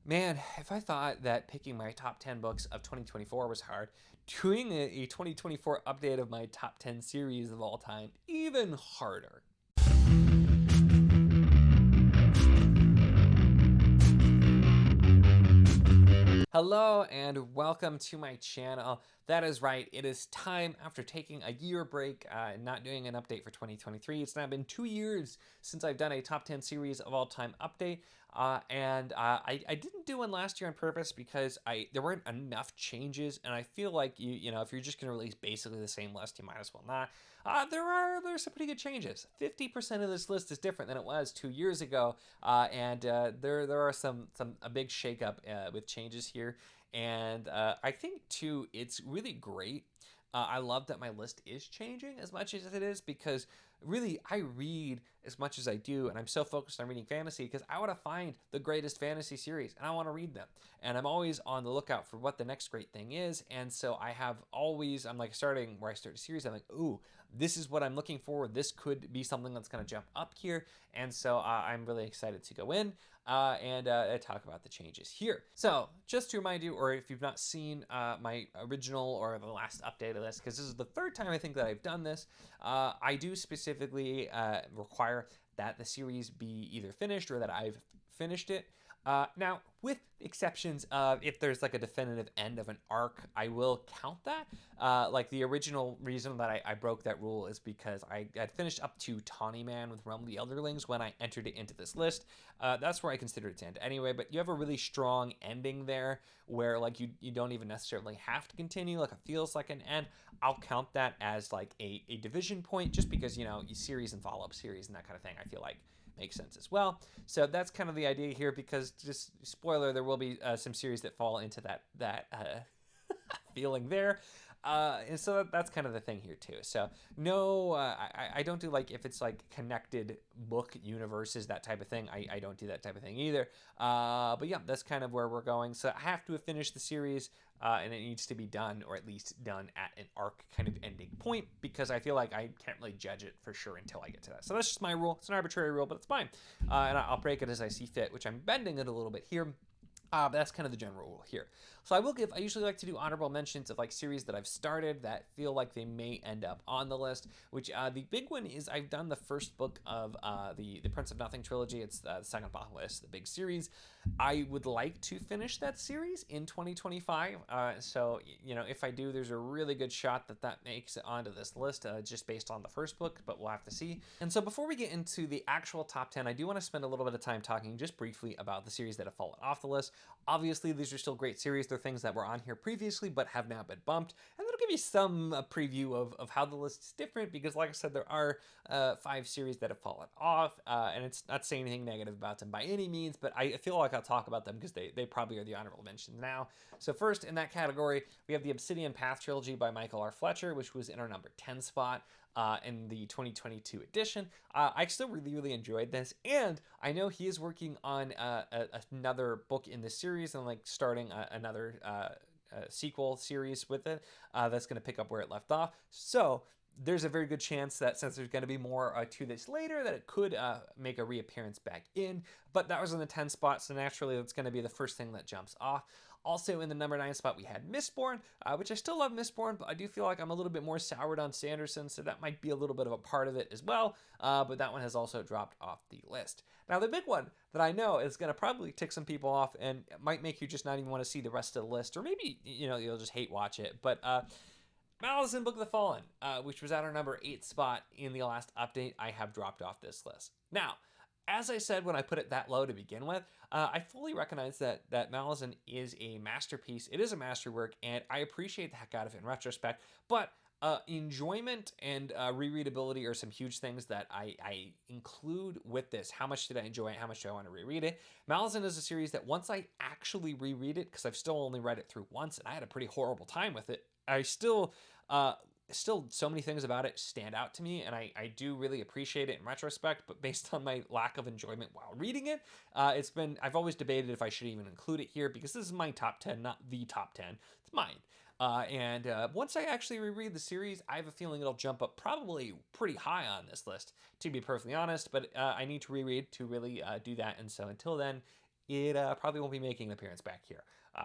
Man, if I thought that picking my top 10 books of 2024 was hard, doing a 2024 update of my top 10 series of all time, even harder. Hello and welcome to my channel. That is right, it is time after taking a year break, not doing an update for 2023. It's now been 2 years since I've done a top 10 series of all time update. I didn't do one last year on purpose because there weren't enough changes, and I feel like you know if you're just going to release basically the same list, you might as well not. There's some pretty good changes. 50% of this list is different than it was 2 years ago, there are a big shakeup with changes here, and I think too it's really great. I love that my list is changing as much as it is because really I read as much as I do, and I'm so focused on reading fantasy because I want to find the greatest fantasy series and I want to read them, and I'm always on the lookout for what the next great thing is. And so I'm like starting where I start a series, I'm like, ooh, this is what I'm looking for, this could be something that's going to jump up here. And so I'm really excited to go in and talk about the changes here. So just to remind you, or if you've not seen my original or the last update of this, because this is the third time I think that I've done this, I do specifically require that the series be either finished or that I've finished it. Now, with exceptions of if there's like a definitive end of an arc, I will count that. Like the original reason that I broke that rule is because I had finished up to Tawny Man with Realm of the Elderlings when I entered it into this list. That's where I consider it to end anyway, but you have a really strong ending there where like you don't even necessarily have to continue, like it feels like an end. I'll count that as like a division point just because, you know, you series and follow-up series and that kind of thing, I feel like makes sense as well. So that's kind of the idea here, because just spoiler, there will be some series that fall into that feeling there. And so that's kind of the thing here too. So no, I don't do like if it's like connected book universes, that type of thing. I don't do that type of thing either. But yeah, that's kind of where we're going. So I have to have finished the series, and it needs to be done, or at least done at an arc kind of ending point, because I feel like I can't really judge it for sure until I get to that. So that's just my rule. It's an arbitrary rule, but it's fine. And I'll break it as I see fit, which I'm bending it a little bit here. But that's kind of the general rule here. So I usually like to do honorable mentions of like series that I've started that feel like they may end up on the list, which the big one is I've done the first book of the Prince of Nothing trilogy. It's the second book list, the big series. I would like to finish that series in 2025. So, you know, if I do, there's a really good shot that makes it onto this list just based on the first book, but we'll have to see. And so before we get into the actual top 10, I do want to spend a little bit of time talking just briefly about the series that have fallen off the list. Obviously, these are still great series. They're things that were on here previously but have now been bumped. And that'll give you some preview of how the list is different, because like I said, there are 5 series that have fallen off, and it's not saying anything negative about them by any means, but I feel like I'll talk about them because they probably are the honorable mentions now. So first in that category, we have the Obsidian Path trilogy by Michael R. Fletcher, which was in our number 10 spot. In the 2022 edition. I still really enjoyed this, and I know he is working on another book in this series and like starting another sequel series with it that's going to pick up where it left off. So there's a very good chance that since there's going to be more to this later, that it could make a reappearance back in. But that was in the 10 spot, so naturally it's going to be the first thing that jumps off. Also in the number 9 spot, we had Mistborn, which I still love Mistborn, but I do feel like I'm a little bit more soured on Sanderson, so that might be a little bit of a part of it as well. But that one has also dropped off the list. Now, the big one that I know is going to probably tick some people off and might make you just not even want to see the rest of the list, or maybe, you know, you'll just hate watch it. But Malazan Book of the Fallen, which was at our number 8 spot in the last update, I have dropped off this list. Now, as I said when I put it that low to begin with, I fully recognize that Malazan is a masterpiece. It is a masterwork, and I appreciate the heck out of it in retrospect. But enjoyment and rereadability are some huge things that I include with this. How much did I enjoy it? How much do I want to reread it? Malazan is a series that once I actually reread it, because I've still only read it through once, and I had a pretty horrible time with it, I still so many things about it stand out to me, and I do really appreciate it in retrospect, but based on my lack of enjoyment while reading it, I've always debated if I should even include it here, because this is my top 10, not the top 10. It's mine. Once I actually reread the series, I have a feeling it'll jump up probably pretty high on this list, to be perfectly honest, but I need to reread to really do that, and so until then, it probably won't be making an appearance back here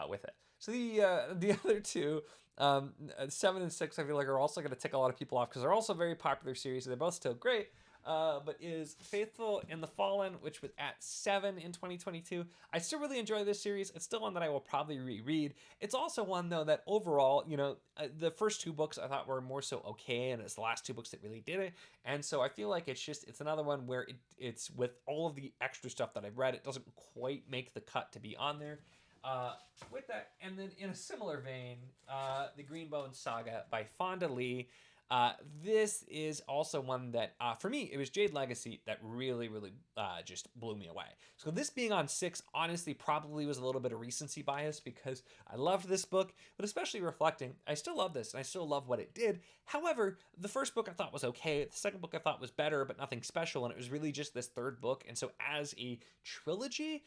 with it. So the other two, 7 and 6, I feel like are also going to tick a lot of people off because they're also very popular series. They're both still great. But is Faithful and the Fallen, which was at 7 in 2022. I still really enjoy this series. It's still one that I will probably reread. It's also one, though, that overall, the first 2 books I thought were more so okay, and it's the last 2 books that really did it. And so I feel like it's another one where it's with all of the extra stuff that I've read, it doesn't quite make the cut to be on there. With that, and then in a similar vein, the Greenbone Saga by Fonda Lee. This is also one that, for me, it was Jade Legacy that really, really just blew me away. So this being on 6, honestly, probably was a little bit of recency bias because I loved this book, but especially reflecting, I still love this and I still love what it did. However, the first book I thought was okay. The second book I thought was better, but nothing special. And it was really just this third book. And so as a trilogy,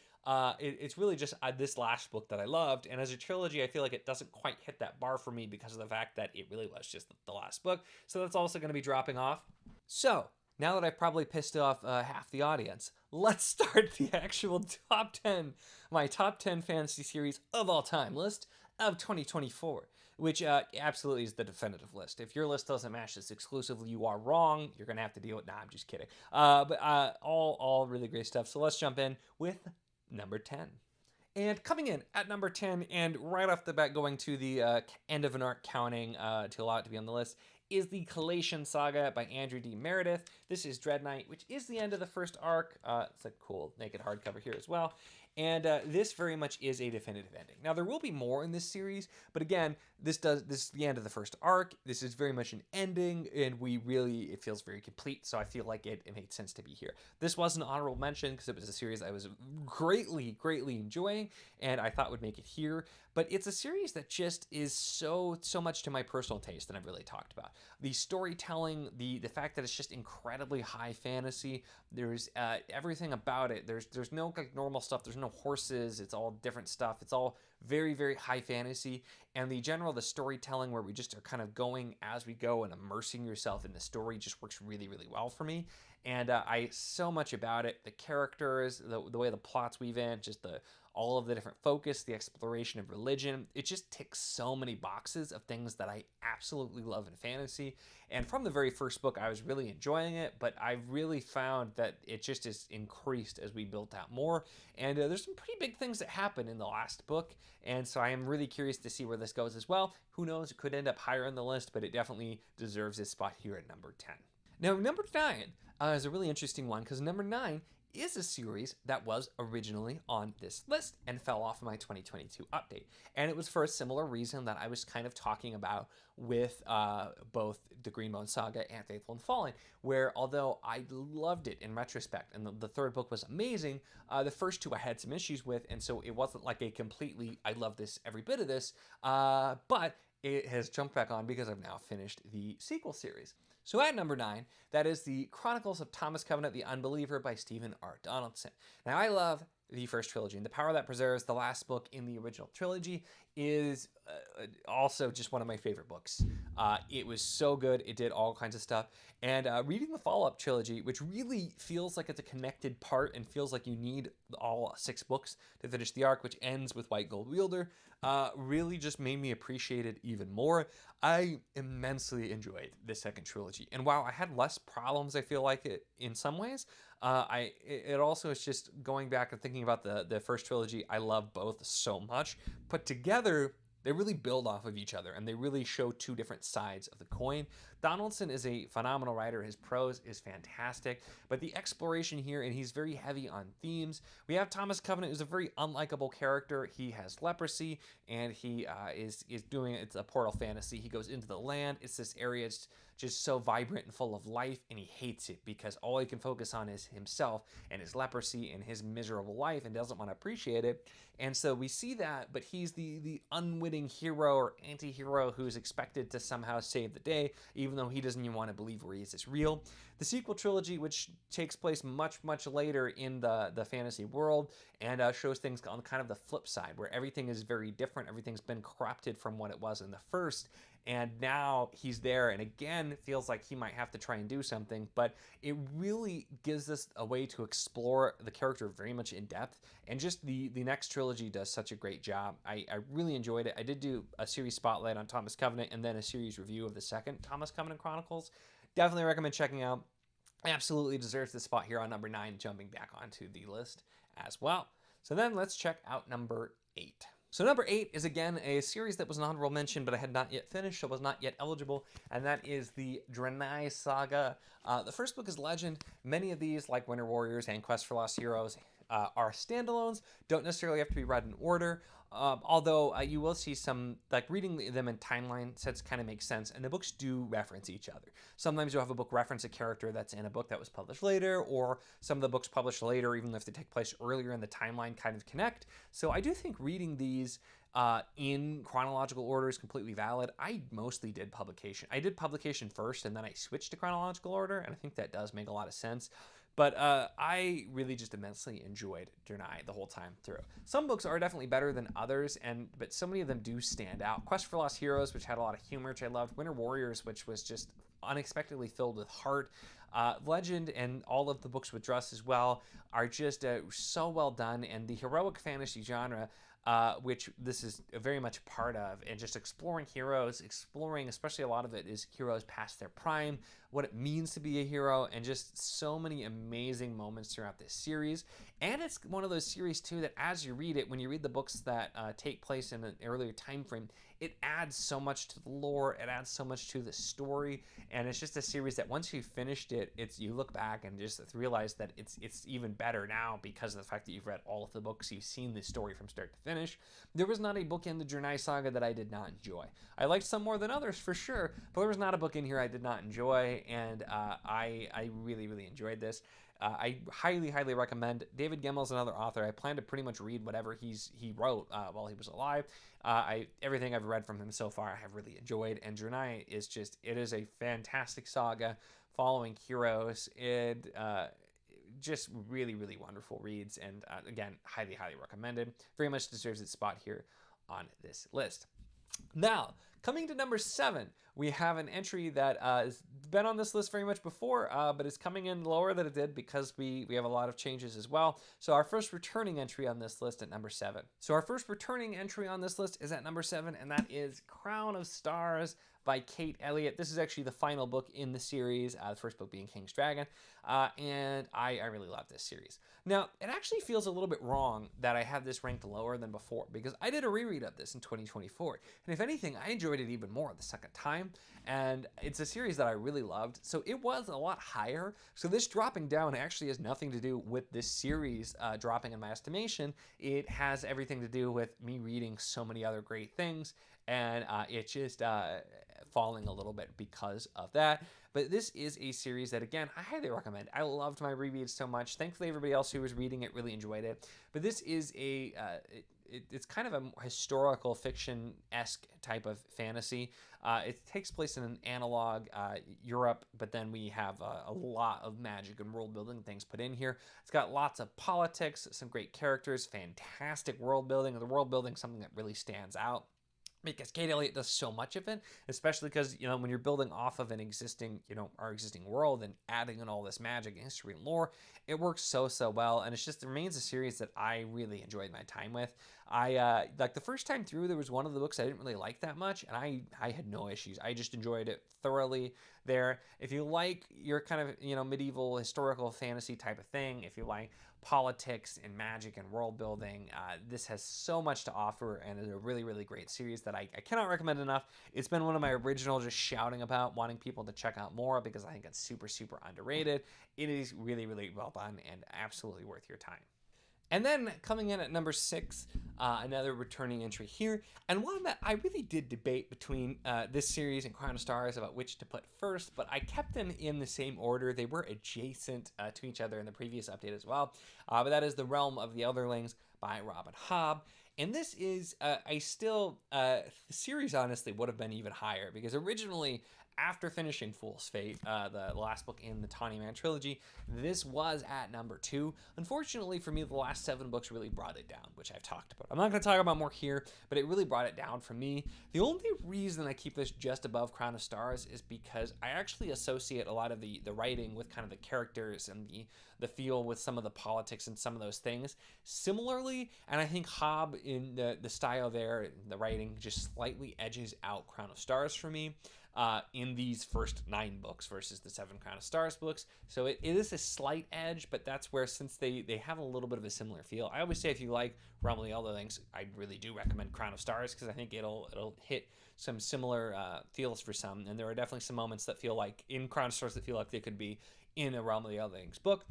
it's really just this last book that I loved. And as a trilogy, I feel like it doesn't quite hit that bar for me because of the fact that it really was just the last book. So that's also going to be dropping off. So now that I've probably pissed off half the audience, let's start the actual top 10, my top 10 fantasy series of all time list of 2024. Which absolutely is the definitive list. If your list doesn't match this exclusively, you are wrong. You're going to have to deal with... Nah, I'm just kidding. But all really great stuff. So let's jump in with number 10. And coming in at number 10, and right off the bat going to the end of an arc counting to allow it to be on the list, is the Collation Saga by Andrew D. Meredith. This is Dread Knight, which is the end of the first arc. It's a cool naked hardcover here as well. And this very much is a definitive ending. Now, there will be more in this series, but again, this is the end of the first arc. This is very much an ending, and it feels very complete, so I feel like it made sense to be here. This was an honorable mention because it was a series I was greatly, greatly enjoying, and I thought would make it here. But it's a series that just is so much to my personal taste that I've really talked about. The storytelling, the fact that it's just incredibly high fantasy. There's everything about it. There's no like normal stuff. There's no horses. It's all different stuff. It's all very, very high fantasy. And the storytelling where we just are kind of going as we go and immersing yourself in the story just works really, really well for me. And so much about it. The characters, the way the plots weave in, just all of the different focus, the exploration of religion. It just ticks so many boxes of things that I absolutely love in fantasy. And from the very first book, I was really enjoying it, but I really found that it just is increased as we built out more. And there's some pretty big things that happen in the last book. And so I am really curious to see where this goes as well. Who knows? It could end up higher on the list, but it definitely deserves its spot here at number 10. Now, number 9 is a really interesting one because number 9 is a series that was originally on this list and fell off of my 2022 update. And it was for a similar reason that I was kind of talking about with both the Greenbone Saga and Faithful and Fallen, where although I loved it in retrospect and the third book was amazing, the first 2 I had some issues with, and so it wasn't like a completely, I love this, every bit of this, but it has jumped back on because I've now finished the sequel series. So at number 9, that is the Chronicles of Thomas Covenant the Unbeliever by Stephen R. Donaldson. Now, I love the first trilogy, and The Power That Preserves, the last book in the original trilogy, is also just one of my favorite books. It was so good. It did all kinds of stuff. And reading the follow-up trilogy, which really feels like it's a connected part and feels like you need all 6 books to finish the arc, which ends with White Gold Wielder, really just made me appreciate it even more. I immensely enjoyed the second trilogy. And while I had less problems, I feel like it in some ways, it also is just going back and thinking about the first trilogy. I love both so much. Put together, they really build off of each other, and they really show 2 different sides of the coin. Donaldson is a phenomenal writer. His prose is fantastic, but the exploration here, and he's very heavy on themes. We have Thomas Covenant, who's a very unlikable character. He has leprosy, and he is doing, it's a portal fantasy. He goes into the land. It's this area, it's just so vibrant and full of life, and he hates it because all he can focus on is himself and his leprosy and his miserable life and doesn't want to appreciate it. And so we see that, but he's the unwitting hero or anti-hero who's expected to somehow save the day, even though he doesn't even want to believe where he is real. The sequel trilogy, which takes place much, much later in the fantasy world and shows things on kind of the flip side, where everything is very different. Everything's been corrupted from what it was in the first. And now he's there, and again, feels like he might have to try and do something, but it really gives us a way to explore the character very much in depth, and just the next trilogy does such a great job. I really enjoyed it. I did do a series spotlight on Thomas Covenant, and then a series review of the second Thomas Covenant Chronicles. Definitely recommend checking out. Absolutely deserves the spot here on number 9, jumping back onto the list as well. So then let's check out number 8. So number 8 is again a series that was an honorable mention, but I had not yet finished, so was not yet eligible, and that is the Draenei Saga. The first book is Legend. Many of these, like Winter Warriors and Quest for Lost Heroes, are standalones, don't necessarily have to be read in order, although you will see some, like reading them in timeline sets kind of makes sense, and the books do reference each other. Sometimes you'll have a book reference a character that's in a book that was published later, or some of the books published later, even if they take place earlier in the timeline, kind of connect. So I do think reading these in chronological order is completely valid. I mostly did publication. I did publication first, and then I switched to chronological order, and I think that does make a lot of sense. But I really just immensely enjoyed Draenei the whole time through. Some books are definitely better than others, but so many of them do stand out. Quest for Lost Heroes, which had a lot of humor, which I loved. Winter Warriors, which was just unexpectedly filled with heart. Legend and all of the books with Druss as well are just so well done, and the heroic fantasy genre, which this is very much a part of, and just exploring heroes, exploring, especially a lot of it is heroes past their prime, what it means to be a hero, and just so many amazing moments throughout this series. And it's one of those series too that as you read it, when you read the books that take place in an earlier time frame, it adds so much to the lore, it adds so much to the story, and it's just a series that once you've finished it, you look back and just realize that it's even better now because of the fact that you've read all of the books, you've seen the story from start to finish. There was not a book in the Draenei Saga that I did not enjoy. I liked some more than others for sure, but there was not a book in here I did not enjoy, and I really, really enjoyed this. I highly, highly recommend. David Gemmell's another author. I plan to pretty much read whatever he wrote while he was alive. Everything I've read from him so far I have really enjoyed, and Draenei is it is a fantastic saga following heroes. Just really, really wonderful reads, and again, highly, highly recommended. Very much deserves its spot here on this list. Now, coming to number 7, we have an entry that has been on this list very much before, but is coming in lower than it did because we have a lot of changes as well. So our first returning entry on this list at number 7. So our first returning entry on this list is at number 7, and that is Crown of Stars by Kate Elliott. This is actually the final book in the series, the first book being King's Dragon, and I really love this series. Now, it actually feels a little bit wrong that I have this ranked lower than before, because I did a reread of this in 2024, and if anything, I enjoyed it even more the second time, and it's a series that I really loved, so it was a lot higher. So this dropping down actually has nothing to do with this series dropping in my estimation. It has everything to do with me reading so many other great things, and it just falling a little bit because of that. But this is a series that, again, I highly recommend. I loved my rereads so much. Thankfully, everybody else who was reading it really enjoyed it. But this is it's kind of a historical fiction-esque type of fantasy. It takes place in an analog Europe, but then we have a lot of magic and world-building things put in here. It's got lots of politics, some great characters, fantastic world-building. The world-building is something that really stands out, because Kate Elliott does so much of it, especially because, when you're building off of an existing, our existing world and adding in all this magic and history and lore, it works so well, and it remains a series that I really enjoyed my time with. I like the first time through, there was one of the books I didn't really like that much, and I had no issues. I just enjoyed it thoroughly there. If you like your kind of, medieval historical fantasy type of thing, if you like politics and magic and world building, this has so much to offer, and is a really, really great series that I cannot recommend enough. It's been one of my original just shouting about, wanting people to check out more, because I think it's super, super underrated. It is really, really well done and absolutely worth your time. And then coming in at number 6, another returning entry here, and one that I really did debate between this series and Crown of Stars about which to put first, but I kept them in the same order. They were adjacent to each other in the previous update as well, but that is The Realm of the Elderlings by Robin Hobb. And this is the series honestly would have been even higher, because originally after finishing Fool's Fate, the last book in the Tawny Man trilogy, this was at number 2. Unfortunately for me, the last 7 books really brought it down, which I've talked about. I'm not going to talk about more here, but it really brought it down for me. The only reason I keep this just above Crown of Stars is because I actually associate a lot of the writing with kind of the characters and the feel with some of the politics and some of those things similarly, and I think Hobb in the style there, the writing just slightly edges out Crown of Stars for me in these first 9 books versus the 7 Crown of Stars books. So it is a slight edge, but that's where, since they have a little bit of a similar feel, I always say if you like Realm of the Elderlings, I really do recommend Crown of Stars, because I think it'll hit some similar feels for some, and there are definitely some moments that feel like in Crown of Stars that feel like they could be in a Realm of the Elderlings book.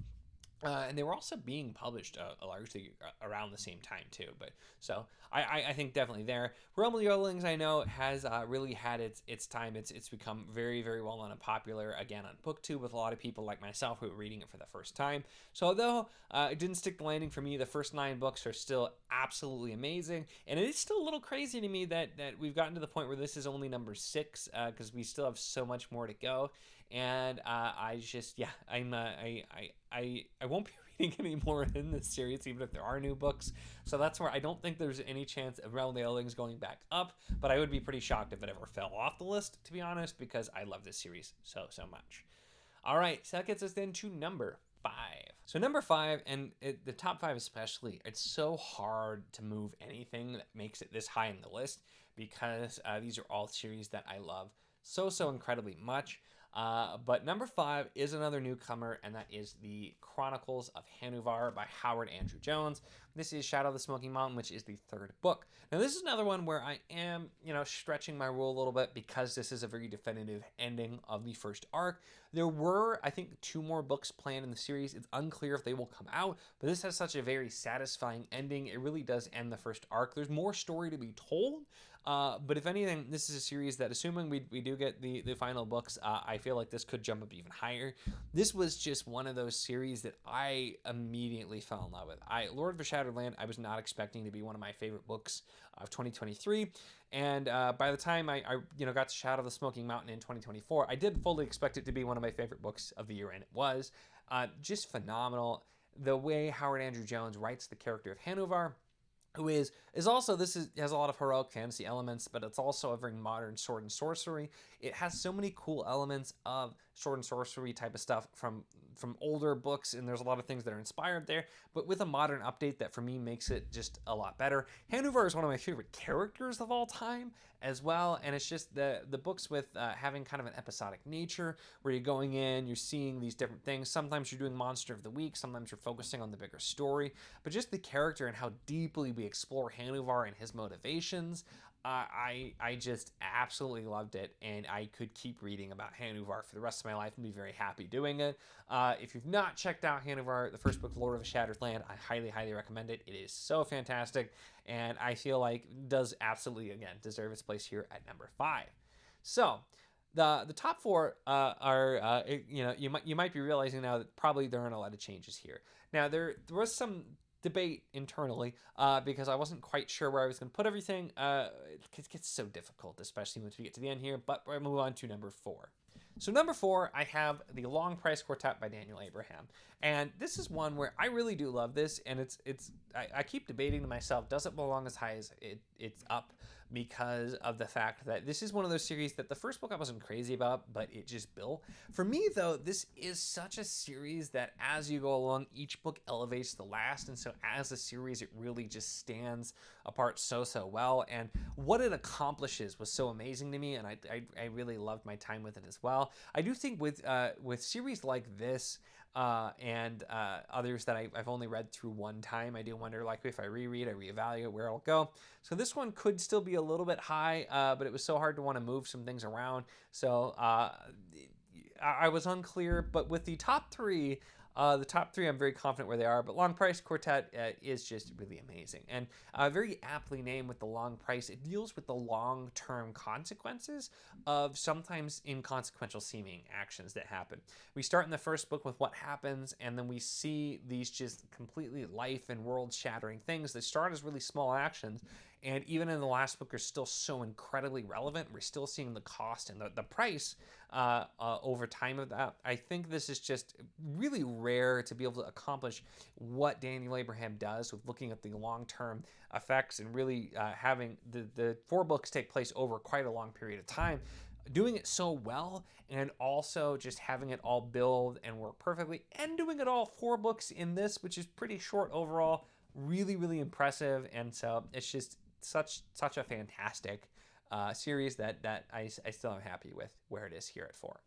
And they were also being published largely around the same time too. But so I think definitely there. Realm of the Elderlings, I know, has really had its time. It's become very, very well known and popular again on BookTube with a lot of people like myself who are reading it for the first time. So although it didn't stick the landing for me, the first 9 books are still absolutely amazing, and it is still a little crazy to me that we've gotten to the point where this is only number 6 because we still have so much more to go. And I just, yeah, I won't be reading any more in this series, even if there are new books. So that's where I don't think there's any chance of Realm of the Elderlings going back up, but I would be pretty shocked if it ever fell off the list, to be honest, because I love this series so much. All right, so that gets us then to number 5. So number 5, and the top 5 especially, it's so hard to move anything that makes it this high in the list, because these are all series that I love so incredibly much. But number 5 is another newcomer, and that is the Chronicles of Hanuvar by Howard Andrew Jones. This is Shadow of the Smoking Mountain, which is the 3rd book. Now, this is another one where I am, stretching my rule a little bit, because this is a very definitive ending of the first arc. There were, I think, 2 more books planned in the series. It's unclear if they will come out, but this has such a very satisfying ending. It really does end the first arc. There's more story to be told. But if anything, this is a series that, assuming we do get the final books, I feel like this could jump up even higher. This was just one of those series that I immediately fell in love with. Lord of the Shattered Land, I was not expecting to be one of my favorite books of 2023. And by the time I got to Shadow of the Smoking Mountain in 2024, I did fully expect it to be one of my favorite books of the year, and it was. Just phenomenal. The way Howard Andrew Jones writes the character of Hanuvar, who is also, has a lot of heroic fantasy elements, but it's also a very modern sword and sorcery. It has so many cool elements of sword and sorcery type of stuff from older books, and there's a lot of things that are inspired there, but with a modern update that for me makes it just a lot better. Hanuvar is one of my favorite characters of all time as well, and it's just the books with having kind of an episodic nature, where you're going in, you're seeing these different things. Sometimes you're doing Monster of the Week, sometimes you're focusing on the bigger story, but just the character and how deeply we explore Hanuvar and his motivations. I just absolutely loved it, and I could keep reading about Hanuvar for the rest of my life and be very happy doing it. If you've not checked out Hanuvar, the first book, Lord of the Shattered Land, I highly recommend it. It is so fantastic, and I feel like does absolutely, again, deserve its place here at number 5. So the top 4 are you might be realizing now that probably there aren't a lot of changes here. Now there was some debate internally because I wasn't quite sure where I was going to put everything. It gets so difficult, especially once we get to the end here, but we'll move on to number 4. So number 4, I have The Long Price Quartet by Daniel Abraham. And this is one where I really do love this, and I keep debating to myself, does it belong as high as it's up, because of the fact that this is one of those series that the first book I wasn't crazy about, but it just built. For me, though, this is such a series that as you go along, each book elevates the last, and so as a series, it really just stands apart so well, and what it accomplishes was so amazing to me, and I really loved my time with it as well. I do think with series like this, and others that I've only read through one time, I do wonder, like, if I reread, I reevaluate where I'll go. So this one could still be a little bit high, but it was so hard to want to move some things around. So I was unclear, but with the top 3, I'm very confident where they are, but Long Price Quartet is just really amazing. And very aptly named with the long price, it deals with the long-term consequences of sometimes inconsequential seeming actions that happen. We start in the first book with what happens, and then we see these just completely life and world-shattering things that start as really small actions, And even in the last book, are still so incredibly relevant. We're still seeing the cost and the price over time of that. I think this is just really rare to be able to accomplish what Daniel Abraham does with looking at the long-term effects and really having the 4 books take place over quite a long period of time, doing it so well, and also just having it all build and work perfectly, and doing it all 4 books in this, which is pretty short overall. Really, really impressive. And so it's just such a fantastic series that I still am happy with where it is here at 4.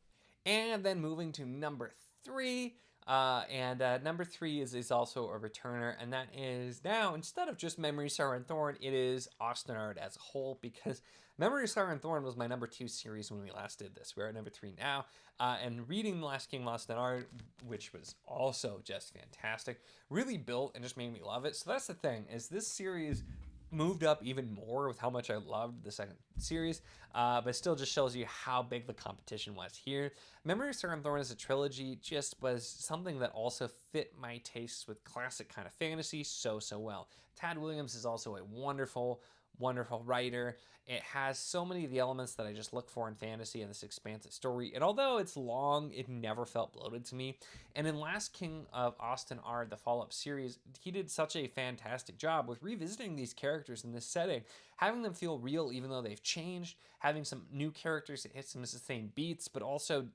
And then moving to number 3. Number 3 is also a returner, and that is now, instead of just Memory, Sorrow, and Thorn, it is Ostenard as a whole, because Memory, Sorrow, and Thorn was my number 2 series when we last did this. We're at number 3 now, and reading The Last King, Ostenard, which was also just fantastic, really built and just made me love it. So that's the thing, is this series moved up even more with how much I loved the second series, but still just shows you how big the competition was here. Memory of Sir and Thorn as a trilogy just was something that also fit my tastes with classic kind of fantasy so well. Tad Williams is also a wonderful writer. It has so many of the elements that I just look for in fantasy and this expansive story. And although it's long, it never felt bloated to me. And in Last King of Ostenard, the follow-up series, he did such a fantastic job with revisiting these characters in this setting, having them feel real even though they've changed, having some new characters that hit some of the same beats, but also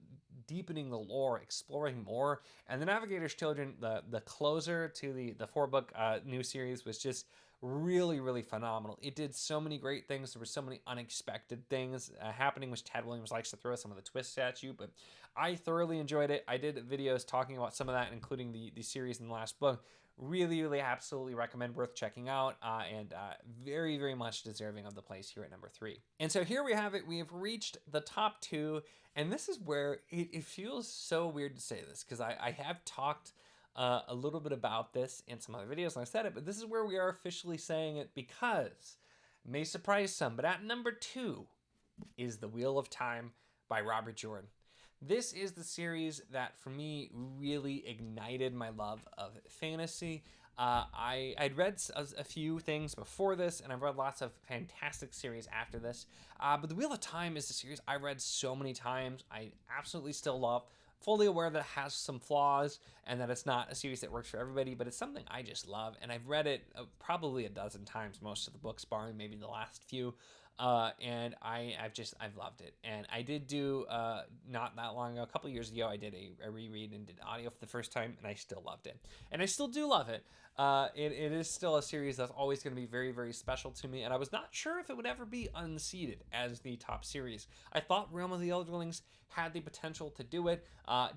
deepening the lore, exploring more. And The Navigator's Children, the closer to the 4-book new series, was just really phenomenal. It did so many great things. There were so many unexpected things happening, which Tad Williams likes to throw some of the twists at you, but I thoroughly enjoyed it. I did videos talking about some of that, including the series in the last book. Really absolutely recommend, worth checking out, and very much deserving of the place here at number 3. And so here we have it. We have reached the top 2, and this is where it feels so weird to say this, because I have talked a little bit about this in some other videos, and I said it, but this is where we are officially saying it, because it may surprise some, but at number 2 is The Wheel of Time by Robert Jordan. This is the series that, for me, really ignited my love of fantasy. I'd read a few things before this, and I've read lots of fantastic series after this, but The Wheel of Time is a series I read so many times. I absolutely still love. Fully aware that it has some flaws and that it's not a series that works for everybody, but it's something I just love, and I've read it probably a dozen times, most of the books, barring maybe the last few, and I've loved it. And I did do, not that long ago, a couple years ago, I did a reread and did audio for the first time, and I still loved it. And I still do love it. It is still a series that's always going to be very special to me, and I was not sure if it would ever be unseated as the top series. I thought Realm of the Elderlings had the potential to do it,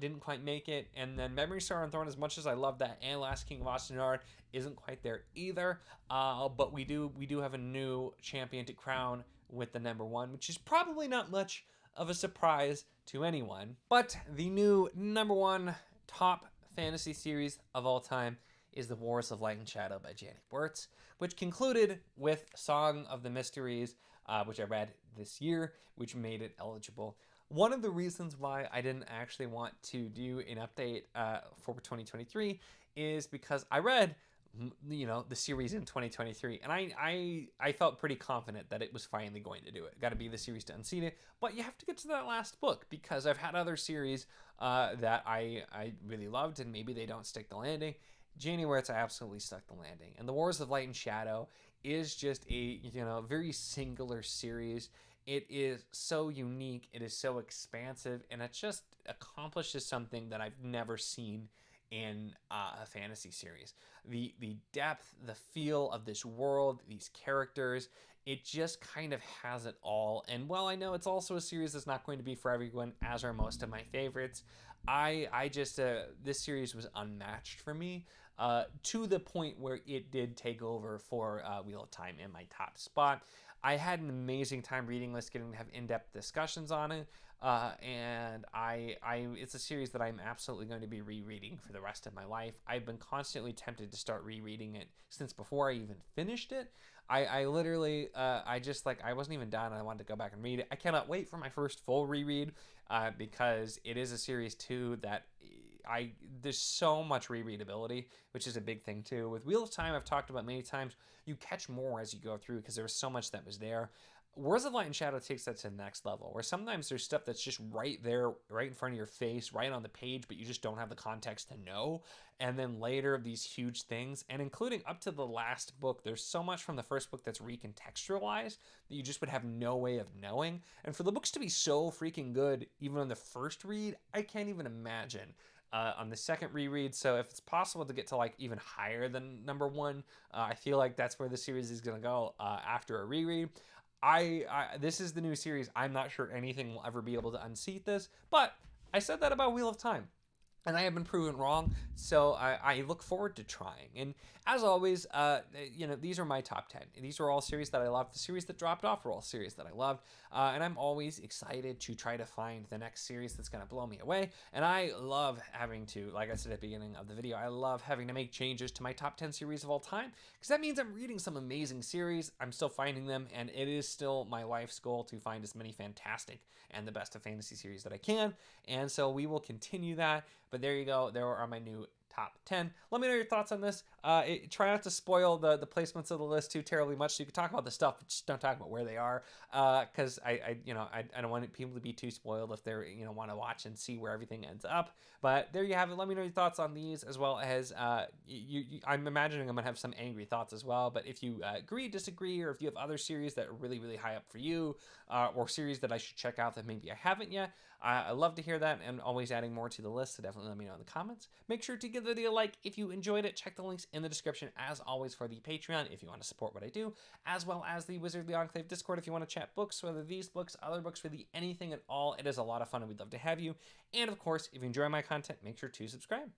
didn't quite make it, and then Memory, Sorrow, and Thorn, as much as I love that, and Last King of Ostenard isn't quite there either, but we do have a new champion to crown with the number 1, which is probably not much of a surprise to anyone. But the new number 1 top fantasy series of all time is The Wars of Light and Shadow by Janet Wirtz, which concluded with Song of the Mysteries, which I read this year, which made it eligible. One of the reasons why I didn't actually want to do an update for 2023 is because I read, the series in 2023, and I felt pretty confident that it was finally going to do it. Got to be the series to unseat it, but you have to get to that last book, because I've had other series that I really loved, and maybe they don't stick the landing. Janet Wirtz absolutely stuck the landing, and The Wars of Light and Shadow is just a very singular series. It is so unique, it is so expansive, and it just accomplishes something that I've never seen in a fantasy series. The depth, the feel of this world, these characters, it just kind of has it all. And while I know it's also a series that's not going to be for everyone, as are most of my favorites, I just this series was unmatched for me, to the point where it did take over for Wheel of Time in my top spot. I had an amazing time reading this, getting to have in-depth discussions on it, and it's a series that I'm absolutely going to be rereading for the rest of my life. I've been constantly tempted to start rereading it since before I even finished it. I literally, I wasn't even done, and I wanted to go back and read it. I cannot wait for my first full reread, because it is a series too that there's so much rereadability, which is a big thing too. With Wheel of Time, I've talked about many times, you catch more as you go through because there was so much that was there. Words of Light and Shadow takes that to the next level, where sometimes there's stuff that's just right there, right in front of your face, right on the page, but you just don't have the context to know. And then later, these huge things, and including up to the last book, there's so much from the first book that's recontextualized that you just would have no way of knowing. And for the books to be so freaking good, even on the first read, I can't even imagine on the second reread. So if it's possible to get to like even higher than #1, I feel like that's where the series is going to go after a reread. This is the new series. I'm not sure anything will ever be able to unseat this, but I said that about Wheel of Time, and I have been proven wrong, so I look forward to trying. And as always, these are my top 10. These are all series that I love. The series that dropped off are all series that I loved, and I'm always excited to try to find the next series that's going to blow me away. And I love having to, like I said at the beginning of the video, I love having to make changes to my top 10 series of all time, because that means I'm reading some amazing series. I'm still finding them, and it is still my life's goal to find as many fantastic and the best of fantasy series that I can. And so we will continue that. But there you go. There are my new top 10. Let me know your thoughts on this. Try not to spoil the placements of the list too terribly much. So you can talk about the stuff, but just don't talk about where they are. Because I don't want people to be too spoiled if they're want to watch and see where everything ends up. But there you have it. Let me know your thoughts on these, as well as I'm imagining I'm gonna have some angry thoughts as well. But if you agree, disagree, or if you have other series that are really, really high up for you, or series that I should check out that maybe I haven't yet, I love to hear that, and always adding more to the list. So definitely let me know in the comments. Make sure to give the video a like if you enjoyed it. Check the links in the description, as always, for the Patreon if you want to support what I do, as well as the Wizardly Enclave Discord if you want to chat books, whether these books, other books, really anything at all. It is a lot of fun, and we'd love to have you. And of course, if you enjoy my content, make sure to subscribe.